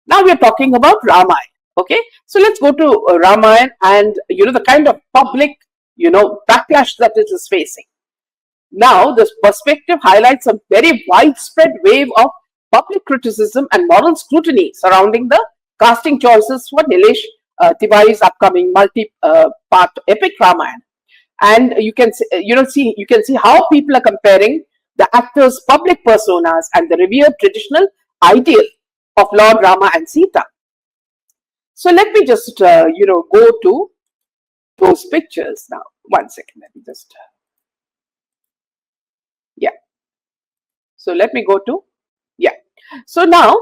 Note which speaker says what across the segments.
Speaker 1: Now we are talking about Ramayan. Okay, so let's go to Ramayan and the kind of public backlash that it is facing. Now, this perspective highlights a very widespread wave of public criticism and moral scrutiny surrounding the casting choices for Nilesh Tiwari's upcoming multi-part epic Ramayan. And you can see how people are comparing the actors' public personas and the revered traditional ideal of Lord Rama and Sita. So let me just go to those pictures now. 1 second, let me just yeah. So let me go to So now,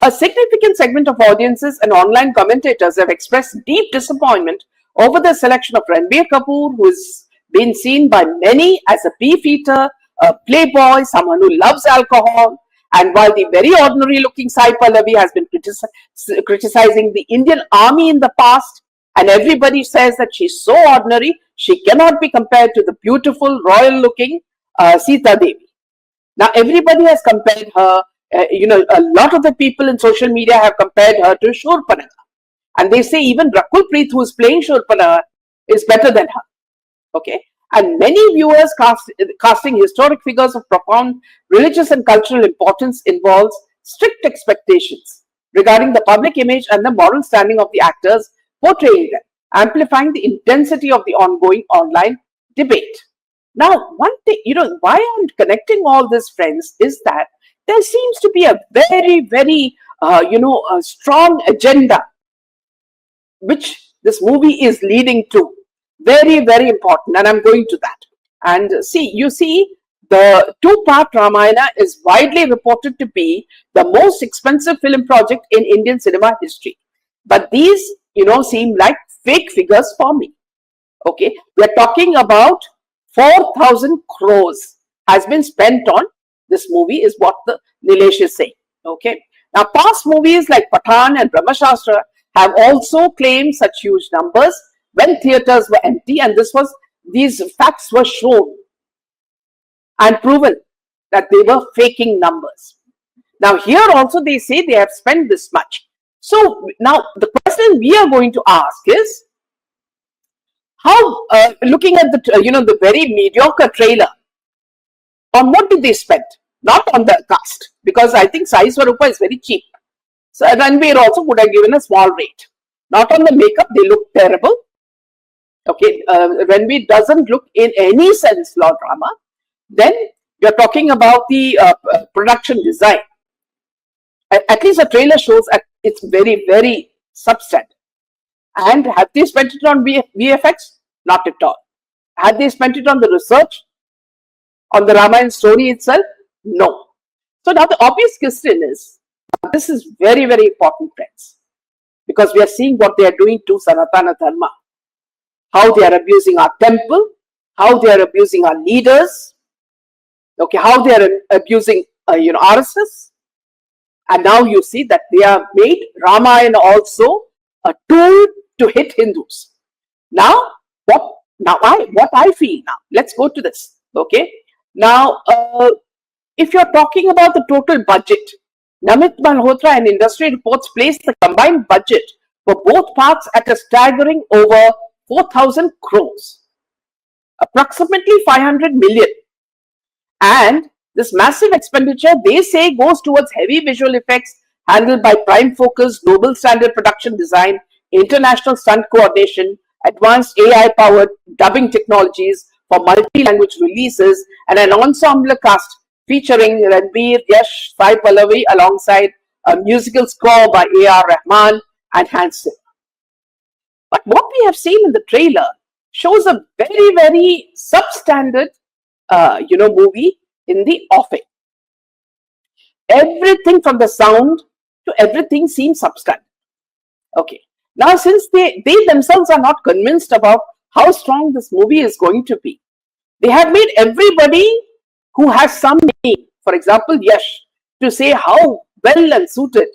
Speaker 1: a significant segment of audiences and online commentators have expressed deep disappointment over the selection of Ranbir Kapoor, who has been seen by many as a beefeater, a playboy, someone who loves alcohol. And while the very ordinary looking Sai Pallavi has been criticizing the Indian army in the past, and everybody says that she's so ordinary, she cannot be compared to the beautiful, royal looking Sita Devi. Now, everybody has compared her, a lot of the people in social media have compared her to Shurpanaga. And they say even Rakul Preet, who is playing Shurpanaga, is better than her. Okay. And many viewers casting historic figures of profound religious and cultural importance involves strict expectations regarding the public image and the moral standing of the actors portraying them, amplifying the intensity of the ongoing online debate. Now, one thing, why I'm connecting all this, friends, is that there seems to be a very, very, strong agenda which this movie is leading to. Very, very important, and I'm going to that. And you see, the two-part Ramayana is widely reported to be the most expensive film project in Indian cinema history. But these, seem like fake figures for me. Okay, we're talking about 4,000 crores has been spent on this movie, is what the Nilesh is saying. Okay. Now, past movies like Pathan and Brahmashastra have also claimed such huge numbers when theaters were empty, and these facts were shown and proven that they were faking numbers. Now, here also they say they have spent this much. So now the question we are going to ask is, how, looking at the very mediocre trailer, on what did they spend? Not on the cast, because I think Sai Swarupa is very cheap. So Ranbir also would have given a small rate. Not on the makeup, they look terrible. Okay, Ranbir doesn't look in any sense Lord Rama. Then we are talking about the production design. At least the trailer shows that it's very, very substandard. And have they spent it on VFX? Not at all. Had they spent it on the research, on the Ramayan story itself? No. So now the obvious question is, this is very, very important, friends, because we are seeing what they are doing to Sanatana Dharma, how they are abusing our temple, how they are abusing our leaders, okay, how they are abusing, RSS, and now you see that they have made Ramayana also a tool to hit Hindus. Now, what I feel now, let's go to this, okay. Now, if you're talking about the total budget, Namit Malhotra and industry reports place the combined budget for both parts at a staggering over 4,000 crores, approximately 500 million. And this massive expenditure, they say, goes towards heavy visual effects handled by prime focus, global standard production design, international stunt coordination, advanced AI-powered dubbing technologies for multi-language releases, and an ensemble cast featuring Ranbir, Yash, Sai Pallavi alongside a musical score by A.R. Rahman and Hans Zimmer. But what we have seen in the trailer shows a very, very substandard, movie in the offing. Everything from the sound to everything seems substandard. Okay. Now, since they themselves are not convinced about how strong this movie is going to be, they have made everybody who has some name, for example, Yash, to say how well and suited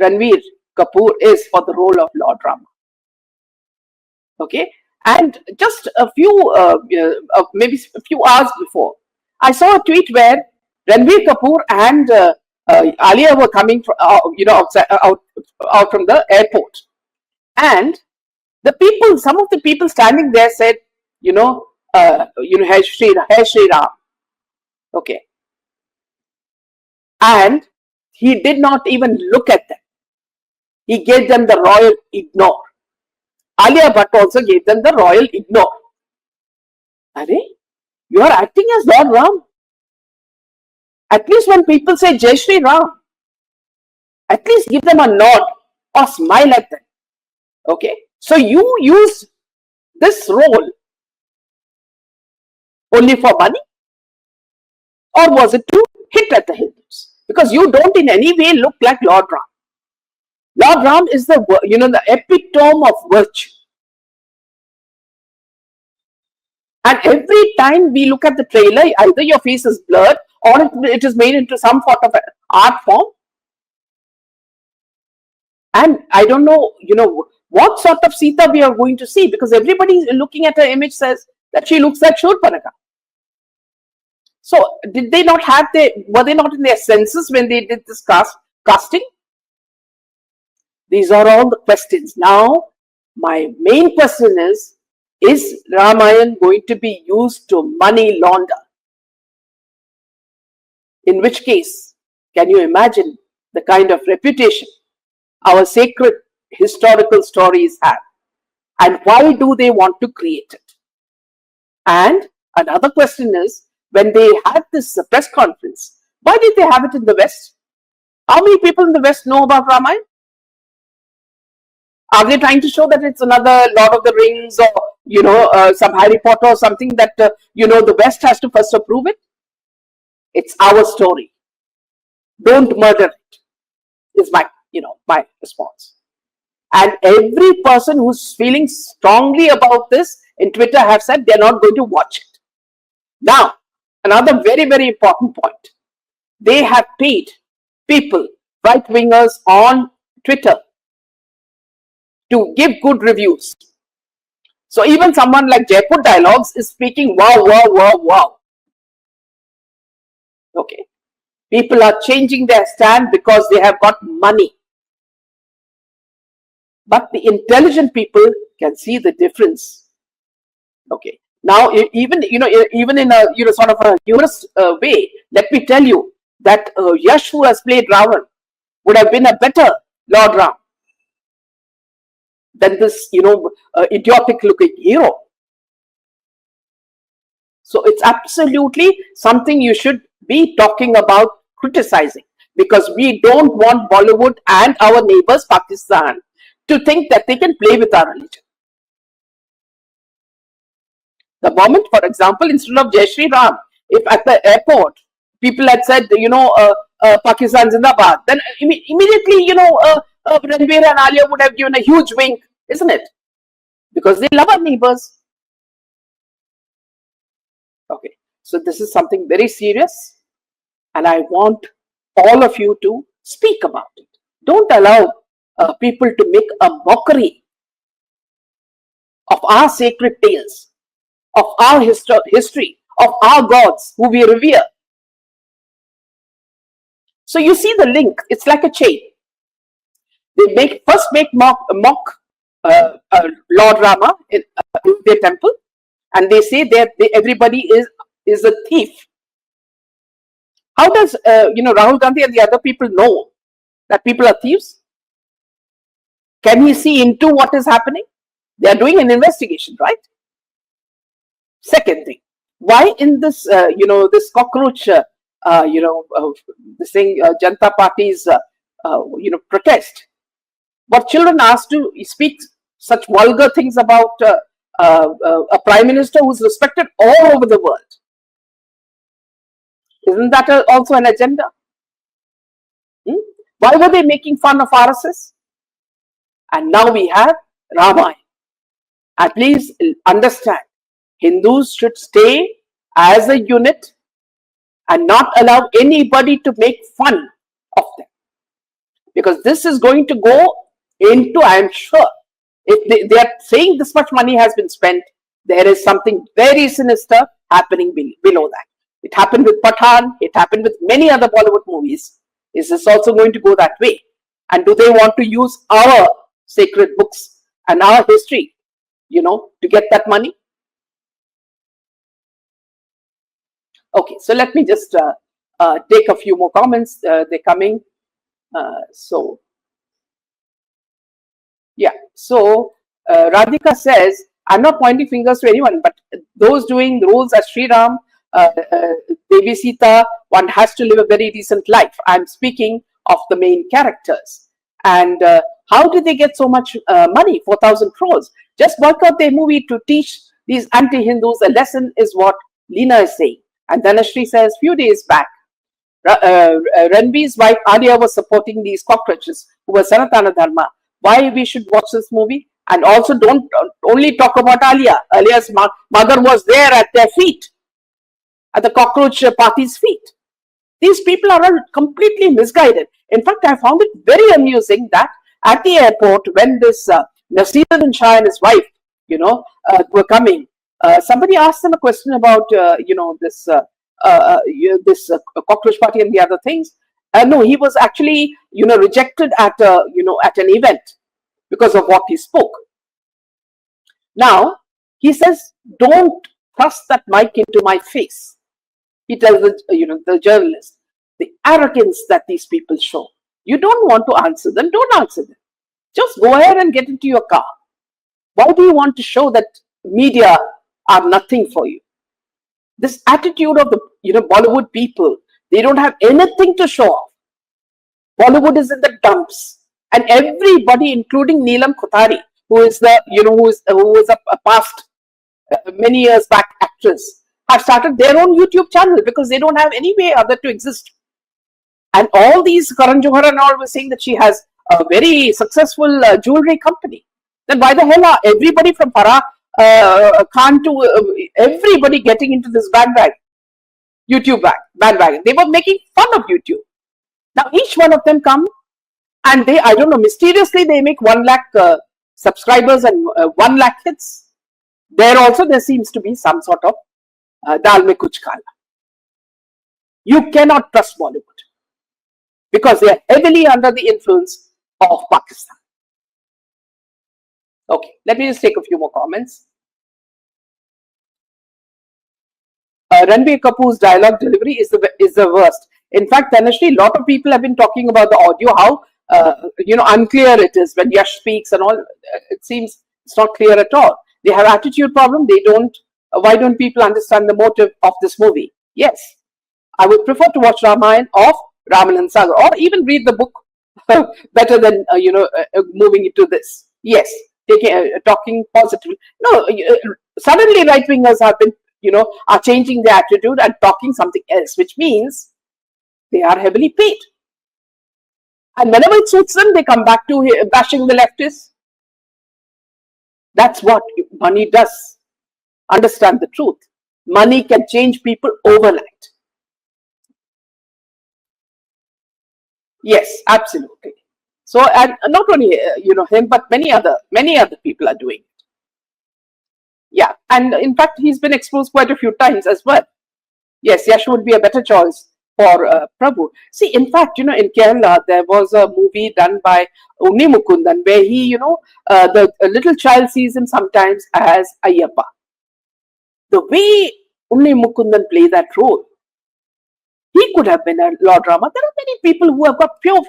Speaker 1: Ranbir Kapoor is for the role of Lord Rama. Okay. And just a few, maybe a few hours before, I saw a tweet where Ranbir Kapoor and Alia were coming from, outside, out from the airport, and the people, some of the people standing there said, Hey Shri Ram, okay, and he did not even look at them. He gave them the royal ignore. Alia Bhatt also gave them the royal ignore. Are you are acting as Lord Ram. At least when people say Jai Shri Ram, at least give them a nod or smile at them. Okay, so you use this role only for money, or was it to hit at the Hindus? Because you don't in any way look like Lord Ram. Lord Ram is the epitome of virtue. And every time we look at the trailer, either your face is blurred or it is made into some sort of art form. And I don't know, what sort of Sita we are going to see, because everybody looking at her image says that she looks like Shurpanakha. So did they not have were they not in their senses when they did this casting? These are all the questions. Now, my main question is Ramayan going to be used to money launder? In which case, can you imagine the kind of reputation our sacred historical stories have? And why do they want to create it? And another question is, when they had this press conference, why did they have it in the West? How many people in the West know about Ramayan? Are they trying to show that it's another Lord of the Rings or, some Harry Potter or something that, the West has to first approve it? It's our story. Don't murder it, is my response. And every person who's feeling strongly about this in Twitter have said they're not going to watch it. Now, another very, very important point. They have paid people, right-wingers on Twitter, to give good reviews. So even someone like Jaipur Dialogues is speaking, wow, wow, wow, wow. Okay. People are changing their stand because they have got money. But the intelligent people can see the difference. Okay. Now, even in a sort of a humorous way, let me tell you that Yash, who has played Ravan, would have been a better Lord Ram than this, idiotic looking hero. So it's absolutely something you should be talking about, criticizing, because we don't want Bollywood and our neighbors, Pakistan, to think that they can play with our religion. The moment, for example, instead of Jai Shri Ram, if at the airport people had said, Pakistan Zindabad, then immediately, Ranveer and Alia would have given a huge wink, isn't it? Because they love our neighbors. Okay, so this is something very serious, and I want all of you to speak about it. Don't allow people to make a mockery of our sacred tales, of our history, of our gods who we revere. So you see the link, it's like a chain. They first make mock Lord Rama in their temple, and they say that everybody is a thief. How does Rahul Gandhi and the other people know that people are thieves? Can he see into what is happening? They are doing an investigation, right? Second thing, why in this this cockroach this thing Janata Party's protest, but children asked to speak such vulgar things about a prime minister who's respected all over the world? Isn't that also an agenda? Why were they making fun of RSS? And now we have Ramayan. And please understand, Hindus should stay as a unit and not allow anybody to make fun of them. Because this is going to go into, I am sure, if they are saying this much money has been spent, there is something very sinister happening below that. It happened with Pathan, it happened with many other Bollywood movies. Is this also going to go that way? And do they want to use our sacred books and our history, to get that money? Okay, so let me just take a few more comments. They're coming. So, yeah. So, Radhika says, I'm not pointing fingers to anyone, but those doing the rules as Sri Ram, Devi Sita, one has to live a very decent life. I'm speaking of the main characters. And how did they get so much money, 4,000 crores? Just boycott their movie to teach these anti-Hindus a lesson is what Lena is saying. And Dhanashree says, few days back, Ranveer's wife Alia was supporting these cockroaches who were Sanatana Dharma. Why we should watch this movie? And also don't only talk about Alia. Alia's mother was there at their feet, at the cockroach party's feet. These people are all completely misguided. In fact, I found it very amusing that at the airport, when this Nasiruddin Shah and his wife, were coming, somebody asked them a question about, this cockroach party and the other things. No, he was actually, rejected at, at an event because of what he spoke. Now, he says, don't thrust that mic into my face. He tells the journalist, the arrogance that these people show. You don't want to answer them, don't answer them. Just go ahead and get into your car. Why do you want to show that media are nothing for you? This attitude of the Bollywood people, they don't have anything to show off. Bollywood is in the dumps, and everybody, including Neelam Kothari, who is a past many years back actress, have started their own YouTube channel because they don't have any way other to exist. And all these Karan Johar and all were saying that she has a very successful jewelry company. Then why the hell are everybody from Farah Khan to everybody getting into this bandwagon? YouTube bandwagon. They were making fun of YouTube. Now each one of them come and they, I don't know, mysteriously they make 1 lakh subscribers and 1 lakh hits. There seems to be some sort of dal mein kuch kala. You cannot trust Bollywood because they are heavily under the influence of Pakistan. Okay, let me just take a few more comments. Ranbir Kapoor's dialogue delivery is the worst. In fact, Dhanashree, a lot of people have been talking about the audio, how unclear it is when Yash speaks and all. It seems it's not clear at all. They have attitude problem. They don't. Why don't people understand the motive of this movie? Yes, I would prefer to watch Ramayan of Ramayan Sagar, or even read the book better than moving into this. Yes, talking positively. No, suddenly right wingers have been are changing their attitude and talking something else, which means they are heavily paid. And whenever it suits them, they come back to bashing the leftists. That's what money does. Understand the truth. Money can change people overnight. Yes, absolutely. So, and not only him, but many other people are doing it. Yeah, and in fact, he's been exposed quite a few times as well. Yes, Yash would be a better choice for Prabhu. See, in fact, in Kerala, there was a movie done by Unni Mukundan where he, the little child sees him sometimes as Ayyappa. The way Unni Mukundan played that role, he could have been a Lord Rama. There are many people who have got pure,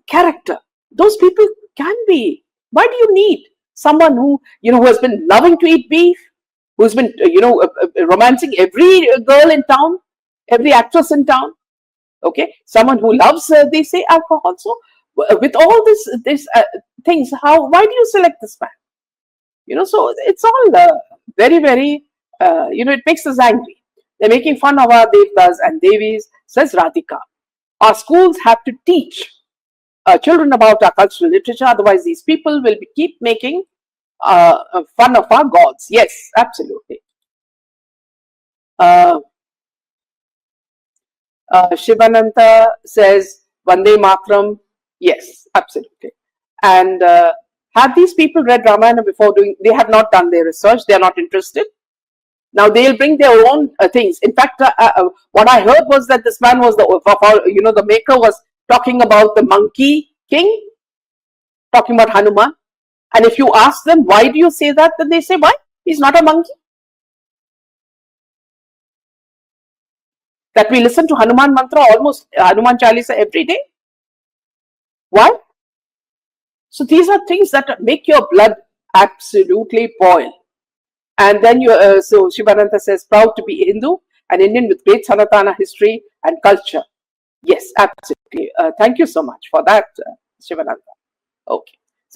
Speaker 1: character. Those people can be. Why do you need someone who has been loving to eat beef, who's been, romancing every girl in town, every actress in town? Okay, someone who loves, they say, alcohol. So, with all this things, why do you select this man? So it's all very, very, it makes us angry. They're making fun of our devtas and devis, says Radhika. Our schools have to teach children about our cultural literature, otherwise these people will keep making fun of our gods. Yes, absolutely. Shivananta says, Vande Matram. Yes, absolutely. And have these people read Ramayana before doing? They have not done their research. They are not interested. Now they'll bring their own things. In fact, what I heard was that this man was the maker was talking about the monkey king, talking about Hanuman. And if you ask them, why do you say that? Then they say, why? He's not a monkey. That we listen to Hanuman mantra, almost Hanuman Chalisa every day. Why? So these are things that make your blood absolutely boil. And then so Shivananda says, proud to be Hindu, an Indian with great Sanatana history and culture. Yes, absolutely. Thank you so much for that, Shivananda. Okay.